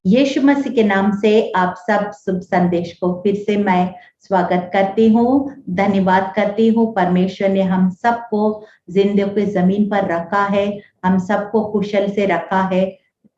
यीशु मसीह के नाम से आप सब शुभ संदेश को फिर से मैं स्वागत करती हूँ, धन्यवाद करती हूँ। परमेश्वर ने हम सबको जिंदगी की जमीन पर रखा है, हम सबको कुशल से रखा है।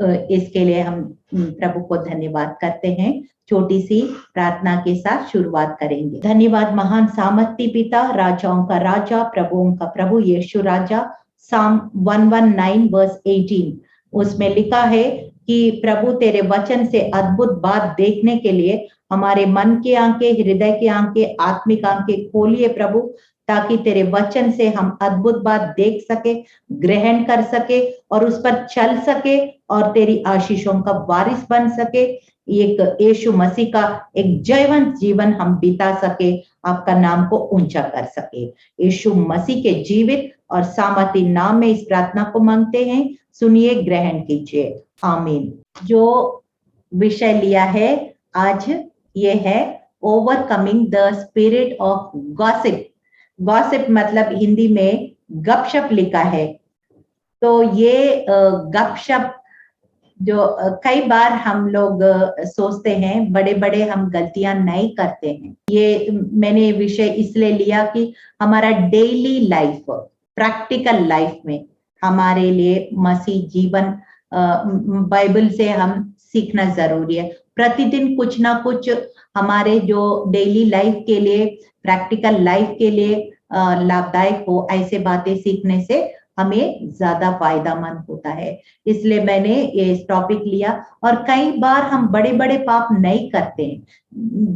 इसके लिए हम प्रभु को धन्यवाद करते हैं। छोटी सी प्रार्थना के साथ शुरुआत करेंगे। धन्यवाद महान सामर्थ्य पिता, राजाओं का राजा, प्रभुओं का प्रभु यीशु राजा। साम 119 वर्स 18 उसमें लिखा है कि प्रभु तेरे वचन से अद्भुत बात देखने के लिए हमारे मन की आंखें, हृदय की आंखें, आत्मिक आंखें खोलिए प्रभु, ताकि तेरे वचन से हम अद्भुत बात देख सके, ग्रहण कर सके और उस पर चल सके और तेरी आशीषों का वारिस बन सके। एक यीशु मसीह का एक जयवंत जीवन हम बिता सके, आपका नाम को ऊंचा कर सके। यीशु मसीह के जीवित और सामर्थी नाम में इस प्रार्थना को मांगते हैं, सुनिए, ग्रहण कीजिए, आमीन। जो विषय लिया है आज ये है overcoming the spirit of gossip. Gossip मतलब हिंदी में गपशप लिखा है। तो ये गपशप जो कई बार हम लोग सोचते हैं, बड़े बड़े हम गलतियां नहीं करते हैं। ये मैंने विषय इसलिए लिया कि हमारा डेली लाइफ, प्रैक्टिकल लाइफ में हमारे लिए मसीह जीवन, बाइबल से हम सीखना जरूरी है। प्रतिदिन कुछ ना कुछ हमारे जो डेली लाइफ के लिए, प्रैक्टिकल लाइफ के लिए लाभदायक हो, ऐसे बातें सीखने से हमें ज्यादा फायदामंद होता है। इसलिए मैंने ये टॉपिक लिया। और कई बार हम बड़े बड़े पाप नहीं करते हैं,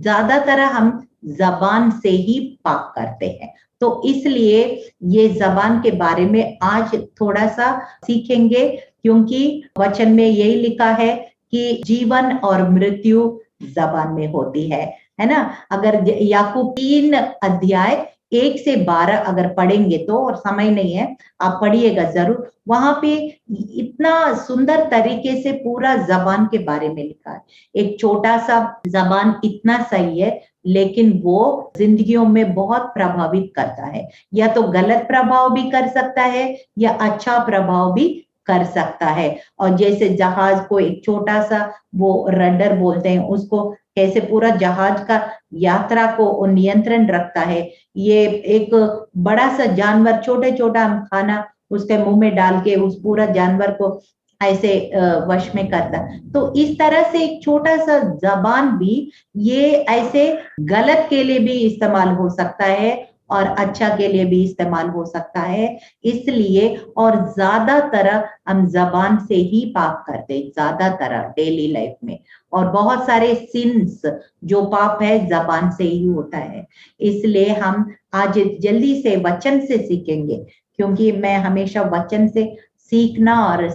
ज्यादातर हम जबान से ही पाप करते हैं। तो इसलिए ये जबान के बारे में आज थोड़ा सा सीखेंगे, क्योंकि वचन में यही लिखा है कि जीवन और मृत्यु जबान में होती है ना। अगर याकूब 3 अध्याय 1 से 12 अगर पढ़ेंगे तो, और समय नहीं है, आप पढ़िएगा जरूर। वहां पे इतना सुंदर तरीके से पूरा जबान के बारे में लिखा है। एक छोटा सा जबान इतना सही है, लेकिन वो जिंदगियों में बहुत प्रभावित करता है। या तो गलत प्रभाव भी कर सकता है या अच्छा प्रभाव भी कर सकता है। और जैसे जहाज को एक छोटा सा वो रडर बोलते हैं, उसको कैसे पूरा जहाज का यात्रा को नियंत्रण रखता है, ये एक बड़ा सा जानवर, छोटे छोटा हम खाना उसके मुंह में डाल के उस पूरा जानवर को ऐसे वश में करता। तो इस तरह से एक छोटा सा जबान भी ये ऐसे गलत के लिए भी इस्तेमाल हो सकता है और अच्छा के लिए भी इस्तेमाल हो सकता है। इसलिए और ज्यादातर हम जबान से ही पाप करते, ज्यादातर डेली लाइफ में। और बहुत सारे सिंस, जो पाप है, जबान से ही होता है। इसलिए हम आज जल्दी से वचन से सीखेंगे, क्योंकि मैं हमेशा वचन से सीखना और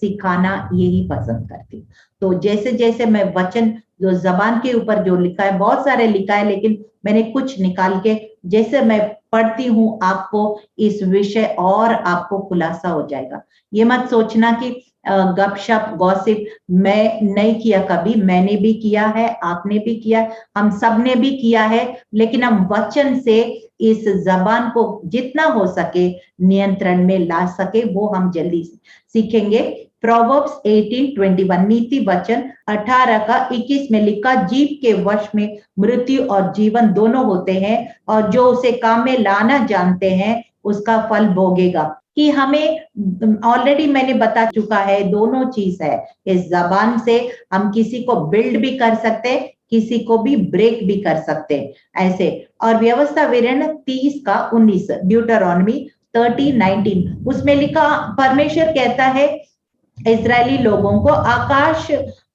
सिखाना यही पसंद करती हूँ। तो जैसे जैसे मैं वचन जो जबान के ऊपर जो लिखा है, बहुत सारे लिखा है, लेकिन मैंने कुछ निकाल के जैसे मैं पढ़ती हूँ, आपको इस विषय और आपको खुलासा हो जाएगा। ये मत सोचना कि गपशप गॉसिप मैं नहीं किया कभी, मैंने भी किया है, आपने भी किया, हम सब ने भी किया है। लेकिन हम वचन से इस जबान को जितना हो सके नियंत्रण में ला सके, वो हम जल्दी सीखेंगे। प्रोवर्ब्स 18:21 नीति वचन 18 का 21 में लिखा, जीव के वश में मृत्यु और जीवन दोनों होते हैं, और जो उसे काम में लाना जानते हैं उसका फल भोगेगा। कि हमें ऑलरेडी मैंने बता चुका है, दोनों चीज है। इस जबान से हम किसी को बिल्ड भी कर सकते हैं, किसी को भी ब्रेक भी कर सकते हैं ऐसे। और व्यवस्था विवरण 30 का 19, ड्यूटरॉनमी 30:19 उसमें लिखा, परमेश्वर कहता है इजरायली लोगों को, आकाश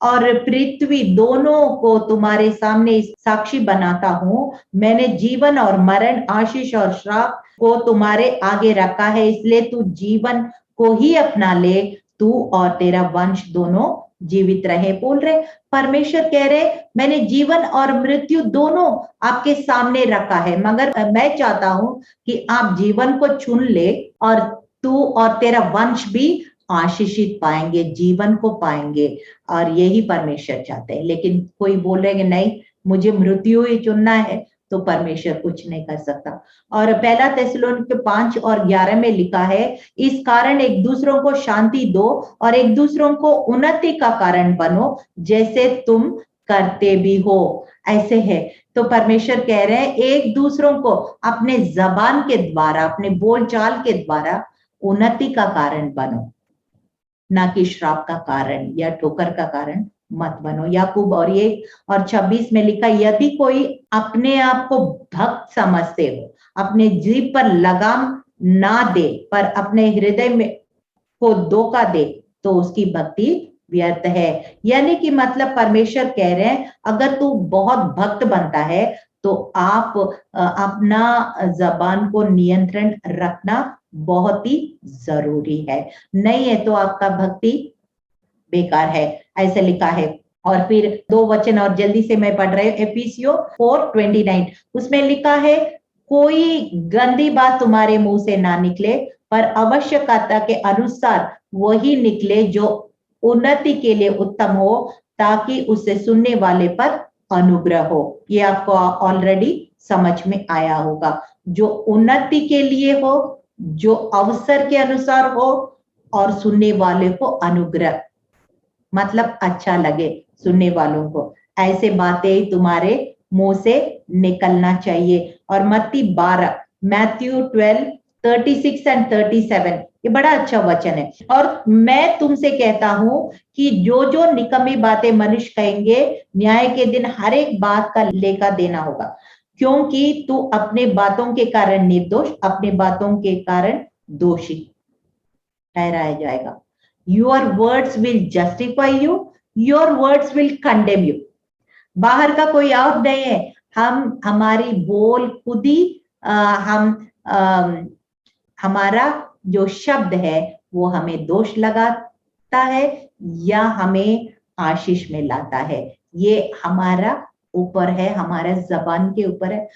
और पृथ्वी दोनों को तुम्हारे सामने साक्षी बनाता हूं। मैंने जीवन और मरण, आशीष और श्राप को तुम्हारे आगे रखा है, इसलिए तू जीवन को ही अपना ले, तू और तेरा वंश दोनों जीवित रहे। बोल रहे परमेश्वर, कह रहे मैंने जीवन और मृत्यु दोनों आपके सामने रखा है, मगर मैं चाहता हूं कि आप जीवन को चुन ले और तू और तेरा वंश भी आशीषित पाएंगे, जीवन को पाएंगे। और यही परमेश्वर चाहते हैं। लेकिन कोई बोलेंगे नहीं, मुझे मृत्यु ही चुनना है, तो परमेश्वर कुछ नहीं कर सकता। और पहला थिस्सलुनीके 5:11 में लिखा है, इस कारण एक दूसरों को शांति दो और एक दूसरों को उन्नति का कारण बनो, जैसे तुम करते भी हो। ऐसे है। तो परमेश्वर कह रहे हैं एक दूसरों को अपने जबान के द्वारा, अपने बोलचाल के द्वारा उन्नति का कारण बनो, ना कि श्राप का कारण या ठोकर का कारण मत बनो। याकूब और 26 में लिखा, यदि कोई अपने आप को भक्त समझते हो, अपने जीभ पर लगाम ना दे पर अपने हृदय में को धोखा दे, तो उसकी भक्ति व्यर्थ है। यानी कि मतलब परमेश्वर कह रहे हैं अगर तू बहुत भक्त बनता है तो आप अपना जबान को नियंत्रण रखना बहुत ही जरूरी है, नहीं है तो आपका भक्ति बेकार है, ऐसे लिखा है। और फिर 2 वचन और जल्दी से मैं पढ़ रही हूँ, एफिसियों 4:29 उसमें लिखा है, कोई गंदी बात तुम्हारे मुंह से ना निकले, पर आवश्यकता के अनुसार वही निकले जो उन्नति के लिए उत्तम हो, ताकि उससे सुनने वाले पर अनुग्रह हो। ये आपको ऑलरेडी समझ में आया होगा, जो उन्नति के लिए हो, जो अवसर के अनुसार हो और सुनने वाले को अनुग्रह, मतलब अच्छा लगे सुनने वालों को, ऐसे बातें तुम्हारे मुंह से निकलना चाहिए। और मत्ती 12, मैथ्यू 12:36 एंड 37 ये बड़ा अच्छा वचन है। और मैं तुमसे कहता हूं कि जो जो निकम्मी बातें मनुष्य कहेंगे, न्याय के दिन हर एक बात का लेखा देना होगा, क्योंकि तू अपने बातों के कारण निर्दोष, अपने बातों के कारण दोषी ठहराया जाएगा। Your words will justify you, your words will condemn you। बाहर का कोई और नहीं है, हम हमारी बोल खुद ही हमारा जो शब्द है वो हमें दोष लगाता है या हमें आशीष में लाता है। ये हमारा ऊपर है, हमारे जबान के ऊपर है।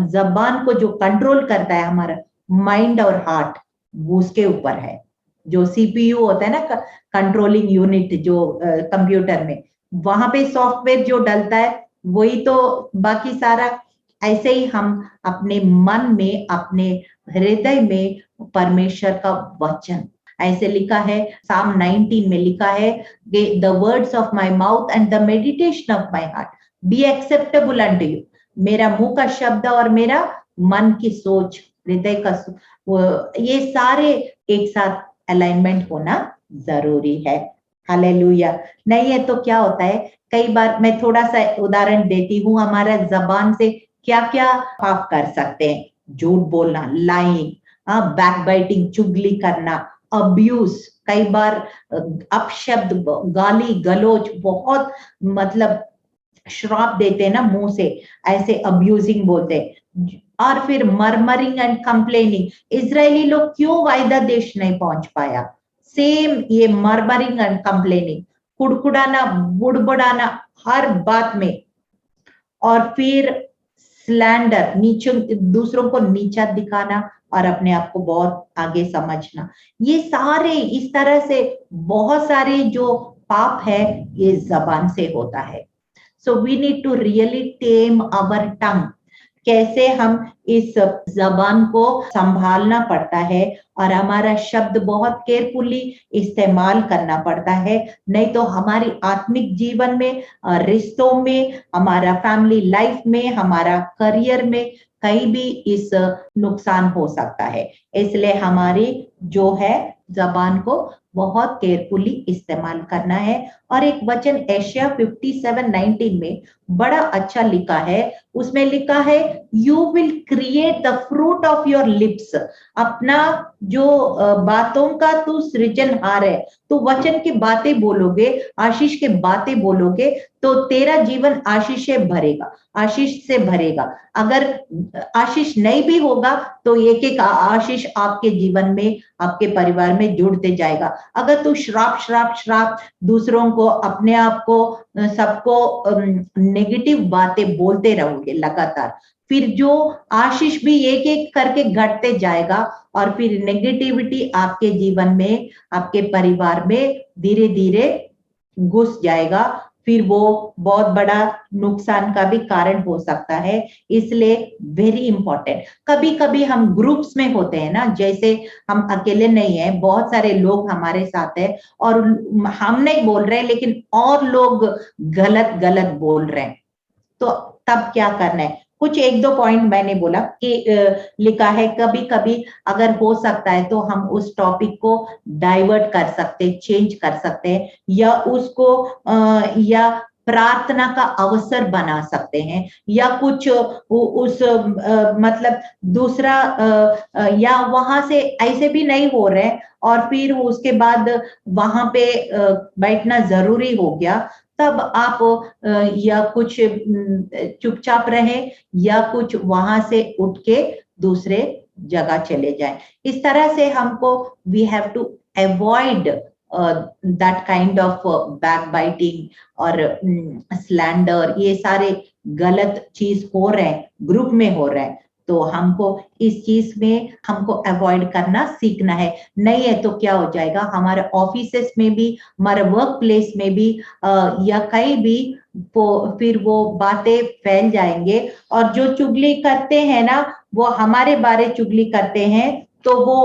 जबान को जो कंट्रोल करता है हमारा माइंड और हार्ट, वो उसके ऊपर है। जो सीपीयू होता है ना, कंट्रोलिंग यूनिट, जो कंप्यूटर में, वहां पे सॉफ्टवेयर जो डलता है वही तो बाकी सारा। ऐसे ही हम अपने मन में, अपने हृदय में परमेश्वर का वचन, ऐसे लिखा है साम 19 में लिखा है, the words of my mouth and the meditation of my heart be acceptable unto you. मेरा मुंह का शब्द और मेरा मन की सोच, हृदय का ये सारे एक साथ अलाइनमेंट होना जरूरी है। हालेलुया। नहीं है तो क्या होता है, कई बार मैं थोड़ा सा उदाहरण देती हूँ, हमारा जबान से क्या क्या पाप कर सकते हैं। झूठ बोलना, लाइंग, बैकबाइटिंग, चुगली करना, अब्यूज, कई बार अपशब्द, गाली गलोच, बहुत मतलब श्राप देते हैं ना मुंह से, ऐसे अब्यूजिंग बोलते हैं। और फिर मर्मरिंग एंड कंप्लेनिंग, इजरायली लोग क्यों वायदा देश नहीं पहुंच पाया, सेम ये मर्मरिंग एंड कंप्लेनिंग, कुड़कुड़ाना, बुड़बुड़ाना हर बात में। और फिर स्लैंडर, नीचे दूसरों को नीचा दिखाना और अपने आप को बहुत आगे समझना, ये सारे इस तरह से बहुत सारे जो पाप है ये जबान से होता है। So we need to really tame our tongue. कैसे हम इस जबान को संभालना पड़ता है और हमारा शब्द बहुत केयरफुली इस्तेमाल करना पड़ता है, नहीं तो हमारी आत्मिक जीवन में, रिश्तों में, हमारा फैमिली लाइफ में, हमारा करियर में कहीं भी इस नुकसान हो सकता है। इसलिए हमारी जो है जबान को बहुत केयरफुली इस्तेमाल करना है। और एक वचन एशिया 57:19 में बड़ा अच्छा लिखा है, उसमें लिखा है, you will create the fruit of your lips. अपना जो बातों का तू सृजनहार है, तू वचन की बातें बोलोगे, आशीष के बातें बोलोगे, तो तेरा जीवन आशीष से भरेगा, आशीष से भरेगा। अगर आशीष नहीं भी होगा तो एक एक आशीष आपके जीवन में, आपके परिवार में जुड़ते जाएगा। अगर तू श्राप श्राप श्राप दूसरों को, अपने आप को, सबको नेगेटिव बातें बोलते रहोगे लगातार, फिर जो आशीष भी एक एक करके घटते जाएगा और फिर नेगेटिविटी आपके जीवन में, आपके परिवार में धीरे धीरे घुस जाएगा। फिर वो बहुत बड़ा नुकसान का भी कारण हो सकता है। इसलिए वेरी इंपॉर्टेंट, कभी कभी हम ग्रुप्स में होते हैं ना, जैसे हम अकेले नहीं है, बहुत सारे लोग हमारे साथ है और हम नहीं बोल रहे लेकिन और लोग गलत गलत बोल रहे हैं, तो तब क्या करना है? कुछ एक दो पॉइंट मैंने बोला कि लिखा है कभी कभी अगर हो सकता है तो हम उस टॉपिक को डाइवर्ट कर सकते, चेंज कर सकते हैं, या उसको या प्रार्थना का अवसर बना सकते हैं, या कुछ उस मतलब दूसरा या वहां से ऐसे भी नहीं हो रहे और फिर उसके बाद वहां पे बैठना जरूरी हो गया, तब आप या कुछ चुपचाप रहे या कुछ वहां से उठ के दूसरे जगह चले जाएं। इस तरह से हमको we have to avoid that kind of backbiting और स्लैंडर, ये सारे गलत चीज हो रहे हैं, ग्रुप में हो रहे हैं, तो हमको इस चीज में हमको अवॉइड करना सीखना है। नहीं है तो क्या हो जाएगा, हमारे ऑफिसेस में भी, हमारे वर्क प्लेस में भी या कहीं भी फिर वो बातें फैल जाएंगे, और जो चुगली करते हैं ना वो हमारे बारे चुगली करते हैं, तो वो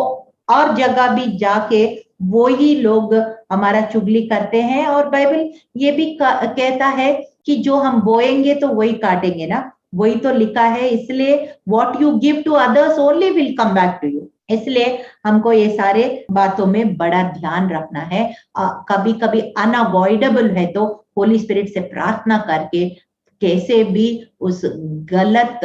और जगह भी जाके वो ही लोग हमारा चुगली करते हैं। और बाइबल ये भी कहता है कि जो हम बोएंगे तो वही काटेंगे ना, वही तो लिखा है। इसलिए what you give to others only will come back to you. इसलिए हमको ये सारे बातों में बड़ा ध्यान रखना है। कभी कभी अनअवॉइडेबल है तो होली स्पिरिट से प्रार्थना करके कैसे भी उस गलत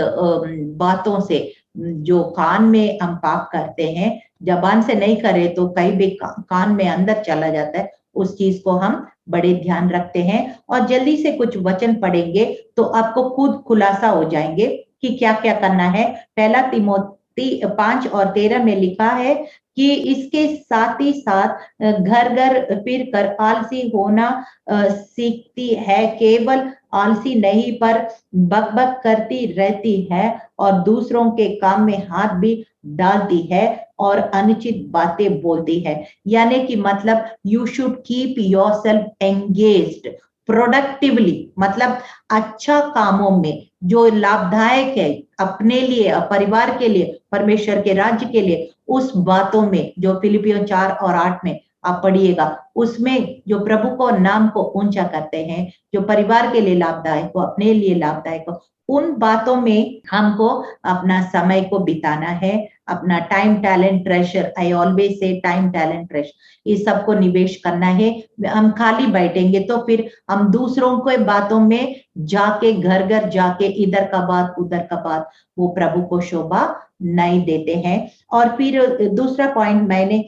बातों से, जो कान में हम पाप करते हैं, जबान से नहीं करे तो कहीं भी कान में अंदर चला जाता है, उस चीज को हम बड़े ध्यान रखते हैं। और जल्दी से कुछ वचन पढ़ेंगे तो आपको खुद खुलासा हो जाएंगे कि क्या क्या करना है। पहला तिमोथी 5:13 में लिखा है कि इसके साथ ही साथ घर घर फिर कर आलसी होना सीखती है, केवल आलसी नहीं पर बकबक करती रहती है और दूसरों के काम में हाथ भी डालती है और अनुचित बातें बोलती है। यानी कि मतलब you should keep yourself engaged productively, मतलब अच्छा कामों में जो लाभदायक है अपने लिए, परिवार के लिए, परमेश्वर के राज्य के लिए, उस बातों में जो फिलिपियों 4:8 में आप पढ़िएगा, उसमें जो प्रभु को नाम को ऊंचा करते हैं, जो परिवार के लिए लाभदायक हो, अपने लिए लाभदायक हो, उन बातों में हमको अपना समय को बिताना है। अपना time talent treasure, I always say time talent treasure, इस सबको निवेश करना है। हम खाली बैठेंगे तो फिर हम दूसरों के बातों में जाके घर घर जाके इधर का बात उधर का बात, वो प्रभु को शोभा नहीं देते हैं। और फिर दूसरा पॉइंट मैंने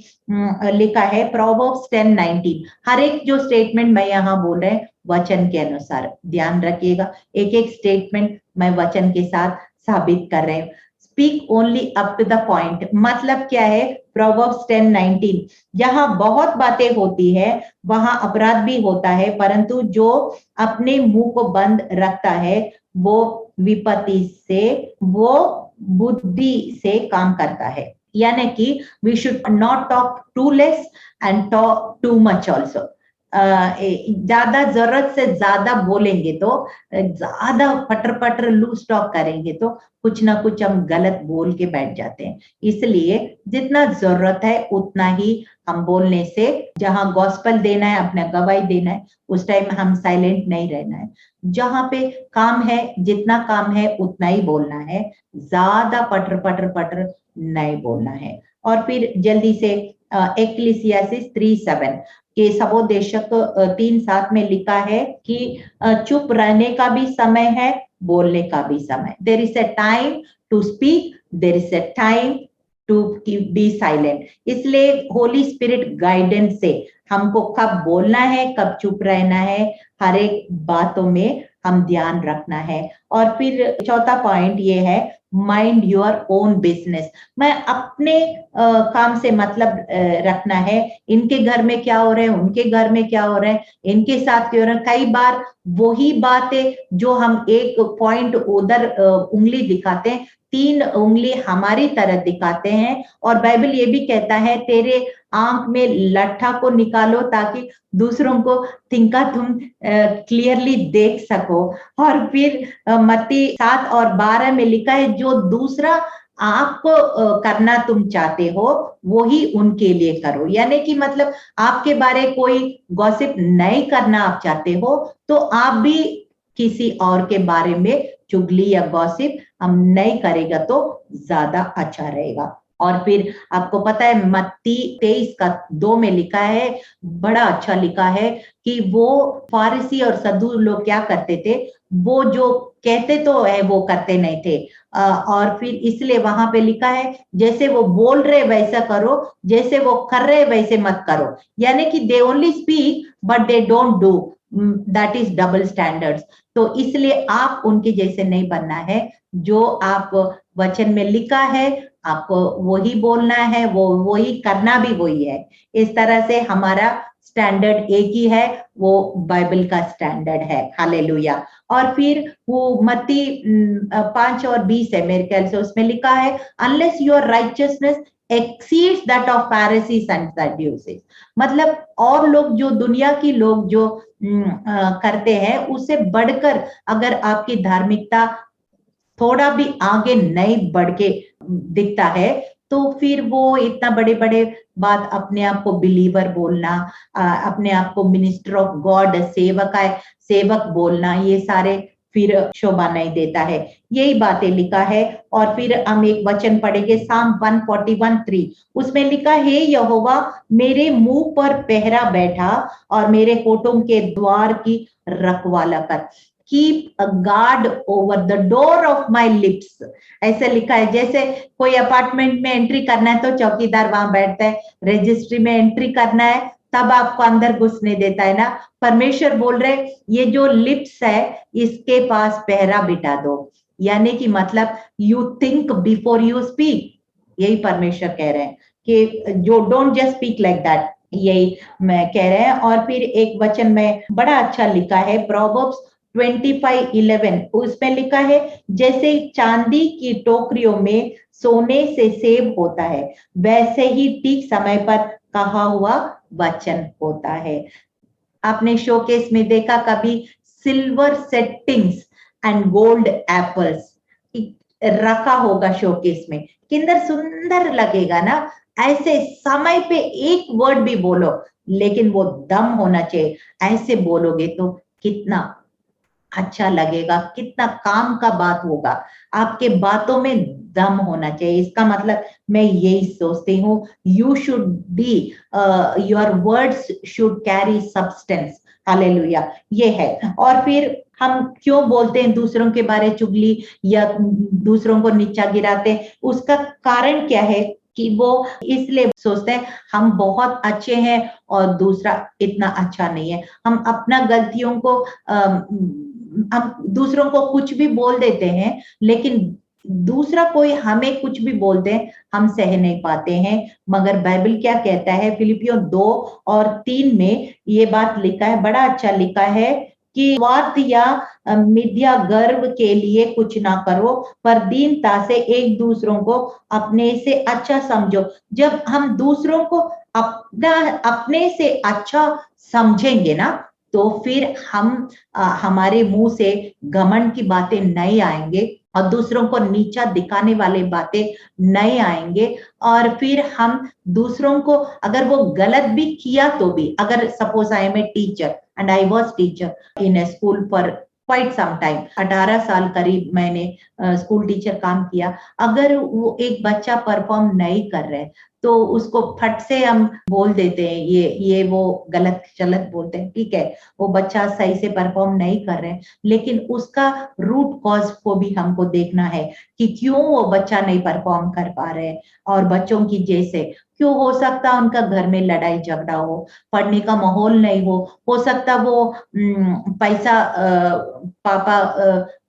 लिखा है प्रोवर्ब्स 10:19। हर एक जो स्टेटमेंट मैं यहाँ बोल रहे हैं वचन के अनुसार, ध्यान रखिएगा, एक एक स्टेटमेंट मैं वचन के साथ साबित कर रहे हूँ। Speak only up to the point, मतलब क्या है? प्रोवर्ब्स 10:19, जहां बहुत बातें होती है वहां अपराध भी होता है, परंतु जो अपने मुंह को बंद रखता है वो विपत्ति से, वो बुद्धि से काम करता है। यानी कि we should not talk too less and talk too much also. ज्यादा जरूरत से ज्यादा बोलेंगे तो, ज्यादा पटर पटर लूज टॉक करेंगे तो कुछ ना कुछ हम गलत बोल के बैठ जाते हैं। इसलिए जितना जरूरत है उतना ही हम बोलने से, जहां गॉस्पल देना है, अपना गवाही देना है, उस टाइम हम साइलेंट नहीं रहना है। जहां पे काम है, जितना काम है उतना ही बोलना है, ज्यादा पटर पटर पटर नहीं बोलना है। और फिर जल्दी से एक्लीसियासिस 3:7 के सबोदेशक 3:7 में लिखा है कि चुप रहने का भी समय है, बोलने का भी समय। There is a time to speak, there is a time to be silent. इसलिए होली स्पिरिट गाइडेंस से हमको कब बोलना है, कब चुप रहना है, हर एक बातों में हम ध्यान रखना है। और फिर चौथा पॉइंट ये है, माइंड योर ओन बिजनेस। मैं अपने काम से मतलब रखना है। इनके घर में क्या हो रहा है, उनके घर में क्या हो रहा है, इनके साथ क्यों हो रहा है। कई बार वही बातें जो हम एक पॉइंट उधर उंगली दिखाते हैं, 3 उंगली हमारी तरफ दिखाते हैं। और बाइबल ये भी कहता है तेरे आंख में लट्ठा को निकालो ताकि दूसरों को तिनका तुम क्लियरली देख सको। और फिर मत्ती 7 और 12 में लिखा है जो दूसरा आपको करना तुम चाहते हो वही उनके लिए करो। यानी कि मतलब आपके बारे कोई गॉसिप नहीं करना आप चाहते हो तो आप भी किसी और के बारे में चुगली या गॉसिप हम नहीं करेगा तो ज्यादा अच्छा रहेगा। और फिर आपको पता है मत्ती 23 का 2 में लिखा है, बड़ा अच्छा लिखा है कि वो फारिसी और सदू लोग क्या करते थे, वो जो कहते तो है वो करते नहीं थे। और फिर इसलिए वहां पे लिखा है जैसे वो बोल रहे वैसा करो, जैसे वो कर रहे वैसे मत करो। यानी कि they only speak but they don't do, that is double standards. तो इसलिए आप उनके जैसे नहीं बनना है। जो आप वचन में लिखा है आपको वही बोलना है, वो वही करना भी वही है। इस तरह से हमारा स्टैंडर्ड एक ही है, वो बाइबल का स्टैंडर्ड है। हालेलुया। और फिर वो मत्ती 5 और 20 है मेरे ख्याल से, उसमें लिखा है unless your righteousness exceeds that of Pharisees and Sadducees. मतलब और लोग जो दुनिया की लोग जो करते हैं उससे बढ़कर अगर आपकी धार्मिकता थोड़ा भी आगे नहीं बढ़ के दिखता है तो फिर वो इतना बड़े बड़े बात अपने आप को बिलीवर बोलना, अपने आप को मिनिस्टर ऑफ गॉड सेवक बोलना, ये सारे फिर शोभा नहीं देता है। यही बातें लिखा है। और फिर हम एक वचन पढ़ेंगे साम 141:3, उसमें लिखा है यहोवा मेरे मुंह पर पहरा बैठा और मेरे होठों के द्वार की रखवाला कर। Keep a guard over the door of my lips, ऐसे लिखा है। जैसे कोई अपार्टमेंट में एंट्री करना है तो चौकीदार वहां बैठता है, रजिस्ट्री में एंट्री करना है तब आपको अंदर घुसने देता है ना। परमेश्वर बोल रहे ये जो लिप्स है इसके पास पहरा बिठा दो। यानी कि मतलब you think before you speak, यही परमेश्वर कह रहे हैं कि जो don't just speak like that, यही मैं कह रहे हैं। और फिर एक वचन में बड़ा अच्छा लिखा है प्रोवर्ब्स 25:11, उसमें लिखा है जैसे चांदी की टोकरियों में सोने से सेब होता है वैसे ही ठीक समय पर कहा हुआ वचन होता है। आपने शोकेस में देखा कभी silver settings and gold apples रखा होगा शोकेस में, किंतु सुंदर लगेगा ना। ऐसे समय पे एक वर्ड भी बोलो लेकिन वो दम होना चाहिए, ऐसे बोलोगे तो कितना अच्छा लगेगा, कितना काम का बात होगा। आपके बातों में दम होना चाहिए। इसका मतलब मैं यही सोचती हूँ you should be, your words should carry substance. Hallelujah, ये है। और फिर हम क्यों बोलते हैं दूसरों के बारे चुगली या दूसरों को नीचा गिराते हैं, उसका कारण क्या है कि वो इसलिए सोचते हैं हम बहुत अच्छे हैं और दूसरा इतना अच्छा नहीं है। हम अपना गलतियों को हम दूसरों को कुछ भी बोल देते हैं लेकिन दूसरा कोई हमें कुछ भी बोलते हैं हम सह नहीं पाते हैं। मगर बाइबल क्या कहता है फिलिपियों 2:3 में ये बात लिखा है, बड़ा अच्छा लिखा है कि स्वार्थ या मिथ्या गर्व के लिए कुछ ना करो पर दीनता से एक दूसरों को अपने से अच्छा समझो। जब हम दूसरों को अपने से अच्छा समझेंगे ना तो फिर हम हमारे मुंह से घमंड की बातें नहीं आएंगे और दूसरों को नीचा दिखाने वाले बातें नहीं आएंगे। और फिर हम दूसरों को अगर वो गलत भी किया तो भी, अगर suppose I am a teacher and I was teacher in a school for quite some time, 18 साल करीब मैंने स्कूल टीचर काम किया। अगर वो एक बच्चा परफॉर्म नहीं कर रहे तो उसको फट से हम बोल देते हैं ये वो गलत गलत बोलते हैं, ठीक है वो बच्चा सही से परफॉर्म नहीं कर रहे, लेकिन उसका रूट कॉज को भी हमको देखना है कि क्यों वो बच्चा नहीं परफॉर्म कर पा रहे। और बच्चों की जैसे क्यों, हो सकता उनका घर में लड़ाई झगड़ा हो, पढ़ने का माहौल नहीं हो सकता वो पैसा पापा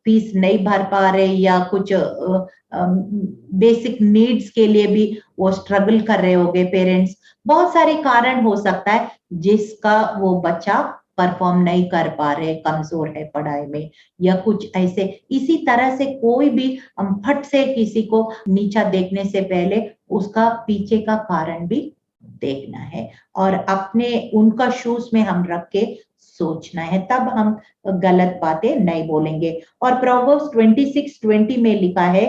फीस नहीं भर पा रहे या कुछ बेसिक नीड्स के लिए भी वो स्ट्रगल कर रहे होंगे पेरेंट्स। बहुत सारे कारण हो सकता है जिसका वो बच्चा परफॉर्म नहीं कर पा रहे, कमजोर है पढ़ाई में या कुछ ऐसे। इसी तरह से कोई भी हम फट से किसी को नीचा देखने से पहले उसका पीछे का कारण भी देखना है और अपने उनका शूज में हम रख के सोचना है, तब हम गलत बातें नहीं बोलेंगे। और प्रोवर्ब्स 26:20 में लिखा है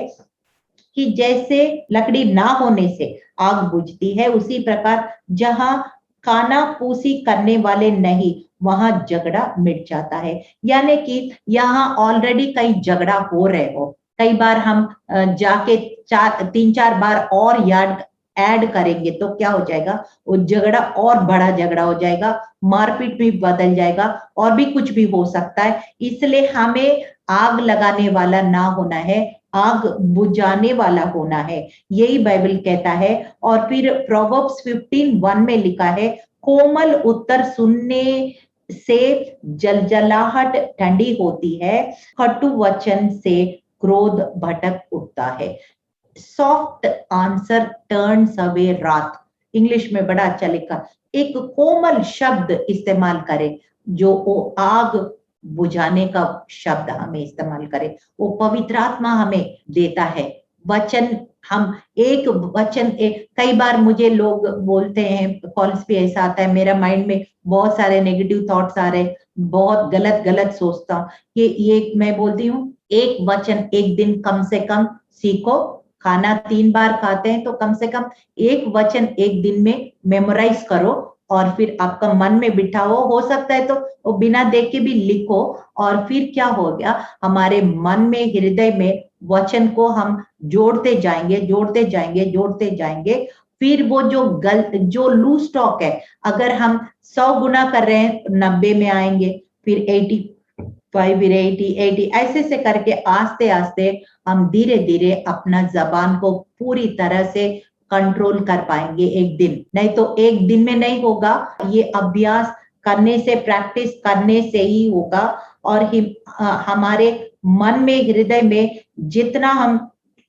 कि जैसे लकड़ी ना होने से आग बुझती है, उसी प्रकार जहां कानाफूसी करने वाले नहीं वहां झगड़ा मिट जाता है। यानी कि यहाँ ऑलरेडी कई झगड़ा हो रहे हो, कई बार हम जाके 3-4 बार और याद ऐड करेंगे तो क्या हो जाएगा, वो झगड़ा और बड़ा झगड़ा हो जाएगा, मारपीट भी बदल जाएगा और भी कुछ भी हो सकता है। इसलिए हमें आग लगाने वाला ना होना है, आग बुझाने वाला होना है, यही बाइबल कहता है। और फिर प्रोवर्ब्स 15:1 में लिखा है, कोमल उत्तर सुनने से जलजलाहट ठंडी होती है, कटु वचन से क्रोध भटक उठता है। सॉफ्ट आंसर टर्न्स अवे रात, इंग्लिश में बड़ा अच्छा लिखा। एक कोमल शब्द इस्तेमाल करें, जो वो आग बुझाने का शब्द हमें इस्तेमाल करें, वो पवित्र आत्मा हमें देता है। वचन हम एक वचन कई बार मुझे लोग बोलते हैं, कॉल्स भी ऐसा आता है, मेरा माइंड में बहुत सारे नेगेटिव थॉट्स आ रहे, बहुत गलत गलत सोचता हूँ। ये मैं बोलती हूँ, एक वचन एक दिन कम से कम सीखो। खाना 3 बार खाते हैं तो कम से कम एक वचन एक दिन में मेमोराइज करो और फिर आपका मन में बिठाओ। हो सकता है तो वो बिना देख के भी लिखो, और फिर क्या हो गया, हमारे मन में, हृदय में वचन को हम जोड़ते जाएंगे, जोड़ते जाएंगे, जोड़ते जाएंगे। फिर वो जो लूज टॉक है, अगर हम 100 गुना कर रहे हैं 90 में आएंगे, फिर 85, फिर 80 ऐसे से करके आस्ते आस्ते हम धीरे धीरे अपना जबान को पूरी तरह से कंट्रोल कर पाएंगे एक दिन। नहीं तो एक दिन में नहीं होगा, ये अभ्यास करने से, प्रैक्टिस करने से ही होगा। और हमारे मन में, हृदय में जितना हम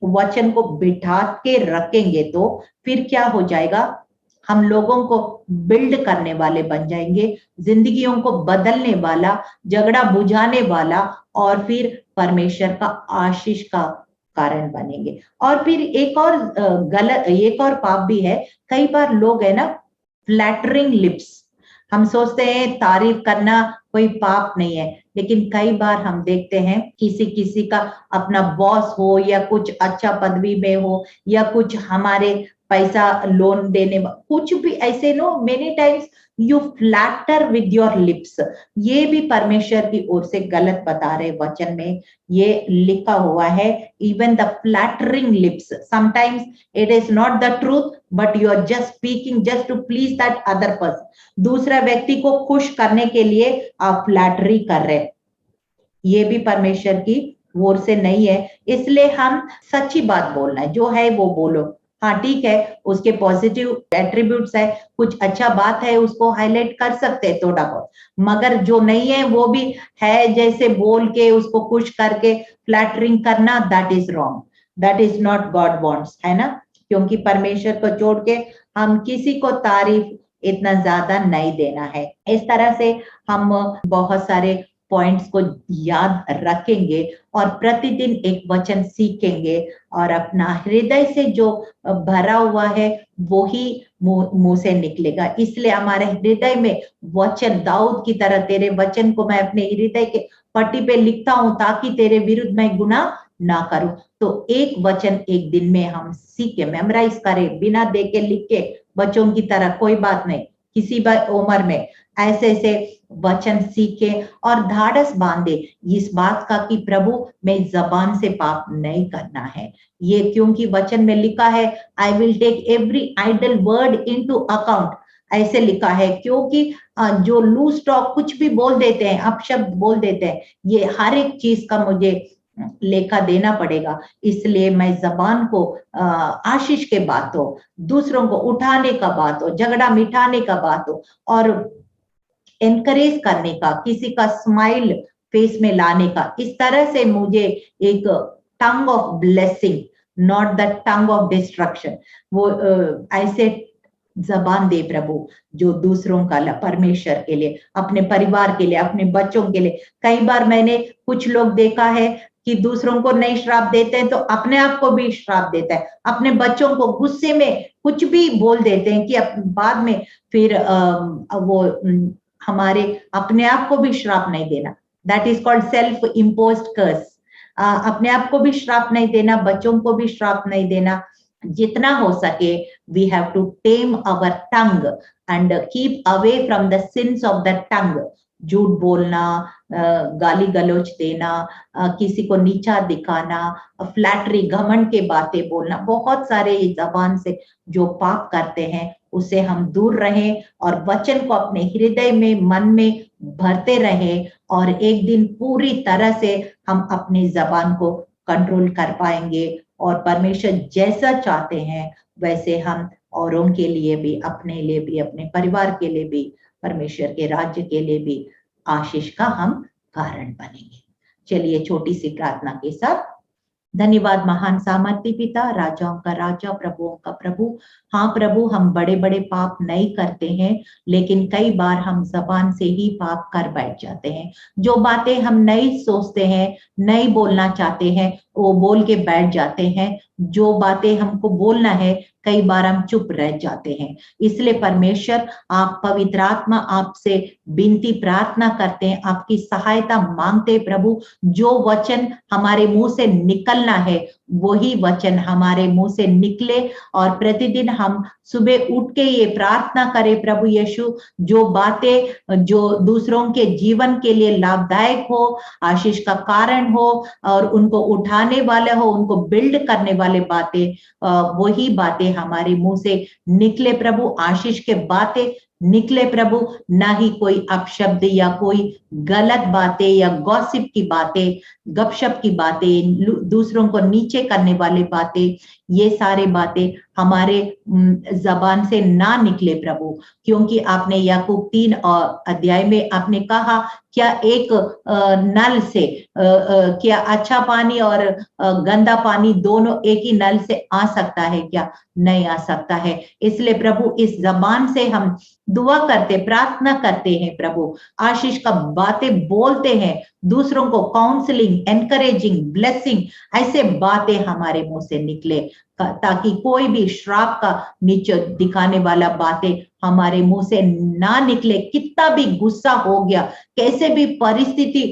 वचन को बिठा के रखेंगे तो फिर क्या हो जाएगा, हम लोगों को बिल्ड करने वाले बन जाएंगे, जिंदगियों को बदलने वाला, झगड़ा बुझाने वाला, और फिर परमेश्वर का आशीष का कारण बनेंगे। और फिर एक और पाप भी है, कई बार लोग है ना, फ्लैटरिंग लिप्स। हम सोचते हैं तारीफ करना कोई पाप नहीं है, लेकिन कई बार हम देखते हैं किसी किसी का अपना बॉस हो या कुछ अच्छा पदवी में हो या कुछ हमारे पैसा लोन देने, कुछ भी ऐसे no, many times you flatter with your lips. ये भी परमेश्वर की ओर से गलत बता रहे वचन में, ये लिखा हुआ है, even the flattering lips, sometimes it is not the truth but you are just speaking just to please that other person. दूसरा व्यक्ति को खुश करने के लिए आप फ्लैटरी कर रहे, ये भी परमेश्वर की ओर से नहीं है। इसलिए हम सच्ची बात बोलना है, जो है वो बोलो। हाँ ठीक है, उसके पॉजिटिव एट्रीब्यूट्स है, कुछ अच्छा बात है, उसको हाईलाइट कर सकते हैं थोड़ा बहुत, मगर जो नहीं है वो भी है जैसे बोल के उसको खुश करके फ्लैटरिंग करना, that is wrong, that is not God wants, है ना। क्योंकि परमेश्वर को छोड़ के हम किसी को तारीफ इतना ज्यादा नहीं देना है। इस तरह से हम बहुत सारे पॉइंट्स को याद रखेंगे और प्रतिदिन एक वचन सीखेंगे, और अपना हृदय से जो भरा हुआ है वो ही मुंह से निकलेगा। इसलिए हमारे हृदय में वचन, दाऊद की तरह, तेरे वचन को मैं अपने हृदय के पट्टी पे लिखता हूं ताकि तेरे विरुद्ध मैं गुनाह ना करूं। तो एक वचन एक दिन में हम सीखे, मेमोराइज करें, बिना देख के लिख के, बच्चों की तरह, कोई बात नहीं, किसी भी उम्र में ऐसे ऐसे वचन सीखे और धाड़स बांधे इस बात का कि प्रभु मैं जबान से पाप नहीं करना है। ये क्योंकि वचन में लिखा है, I will take every idle word into account, ऐसे लिखा है। क्योंकि जो लूज टॉक कुछ भी बोल देते हैं, अपशब्द बोल देते हैं, ये हर एक चीज का मुझे लेखा देना पड़ेगा। इसलिए मैं जबान को आशीष के बात हो, दूसरों को उठाने का बात हो, झगड़ा मिटाने का बात हो, और एनकरेज करने का, किसी का स्माइल फेस में लाने का, इस तरह से मुझे एक tongue of blessing, not the tongue of destruction, वो ऐसे जबान दे प्रभु जो दूसरों का, परमेश्वर के लिए, अपने परिवार के लिए, अपने बच्चों के लिए। कई बार मैंने कुछ लोग देखा है कि दूसरों को नहीं श्राप देते हैं तो अपने आप को भी श्राप देता है। अपने बच्चों को गुस्से में कुछ भी बोल देते हैं कि बाद में फिर वो हमारे अपने आप को भी श्राप नहीं देना। That is called self imposed curse. अपने आप को भी श्राप नहीं देना, बच्चों को भी श्राप नहीं देना। जितना हो सके we have to tame our tongue and keep away from the sins of the tongue. झूठ बोलना, गाली गलौज देना, किसी को नीचा दिखाना, फ्लैटरी घमंड के बातें बोलना, बहुत सारे जबान से जो पाप करते हैं उससे हम दूर रहें और वचन को अपने हृदय में, मन में भरते रहें और एक दिन पूरी तरह से हम अपनी जबान को कंट्रोल कर पाएंगे और परमेश्वर जैसा चाहते हैं वैसे हम औरों के लिए भी, अपने लिए भी, अपने परिवार के लिए भी, परमेश्वर के राज्य के लिए भी आशीष का हम कारण बनेंगे। चलिए छोटी सी प्रार्थना के साथ। धन्यवाद महान सामर्थ्य पिता, राजाओं का राजा, प्रभुओं का प्रभु। हाँ प्रभु, हम बड़े बड़े पाप नहीं करते हैं, लेकिन कई बार हम जबान से ही पाप कर बैठ जाते हैं। जो बातें हम नहीं सोचते हैं, नहीं बोलना चाहते हैं, वो बोल के बैठ जाते हैं। जो बातें हमको बोलना है कई बार हम चुप रह जाते हैं। इसलिए परमेश्वर, आप पवित्र आत्मा आपसे विनती प्रार्थना करते हैं, आपकी सहायता मांगते प्रभु। जो वचन हमारे मुंह से निकलना है वही वचन हमारे मुंह से निकले और प्रतिदिन हम सुबह उठ के ये प्रार्थना करें प्रभु यीशु, जो बातें जो दूसरों के जीवन के लिए लाभदायक हो, आशीष का कारण हो और उनको उठाने वाले हो, उनको बिल्ड करने वाले बातें, वही बातें हमारे मुंह से निकले प्रभु। आशीष के बातें निकले प्रभु, ना ही कोई अपशब्द या कोई गलत बातें या गॉसिप की बातें, गपशप की बातें, दूसरों को नीचे करने वाली बातें, ये सारे बातें हमारे जबान से ना निकले प्रभु। क्योंकि आपने याकूब 3 अध्याय में आपने कहा, क्या एक नल से क्या अच्छा पानी और गंदा पानी दोनों एक ही नल से आ सकता है क्या? नहीं आ सकता है। इसलिए प्रभु इस जबान से हम दुआ करते, प्रार्थना करते हैं प्रभु, आशीष का बातें बोलते हैं, दूसरों को काउंसलिंग, एनकरेजिंग, ब्लेसिंग, ऐसे बातें हमारे मुंह से निकले, ताकि कोई भी श्राप का नीचे दिखाने वाला बातें हमारे मुंह से ना निकले। कितना भी गुस्सा हो गया, कैसे भी परिस्थिति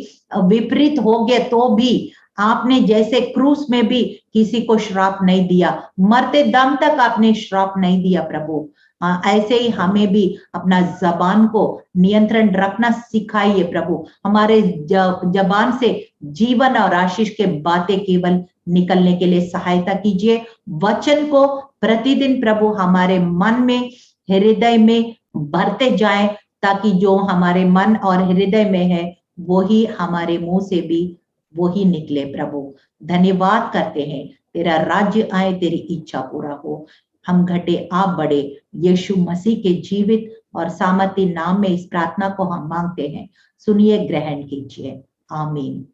विपरीत हो गया, तो भी आपने जैसे क्रूस में भी किसी को श्राप नहीं दिया, मरते दम तक आपने श्राप नहीं दिया प्रभु। ऐसे ही हमें भी अपना जबान को नियंत्रण रखना सिखाइए प्रभु। हमारे जबान से जीवन और आशीष के बातें केवल निकलने के लिए सहायता कीजिए। वचन को प्रतिदिन प्रभु हमारे मन में, हृदय में भरते जाएं, ताकि जो हमारे मन और हृदय में है वही हमारे मुंह से भी वही निकले प्रभु। धन्यवाद करते हैं, तेरा राज्य आए, तेरी इच्छा पूरा हो। हम घटे आप बड़े, यीशु मसीह के जीवित और सामर्थी नाम में इस प्रार्थना को हम मांगते हैं। सुनिए, ग्रहण कीजिए। आमीन।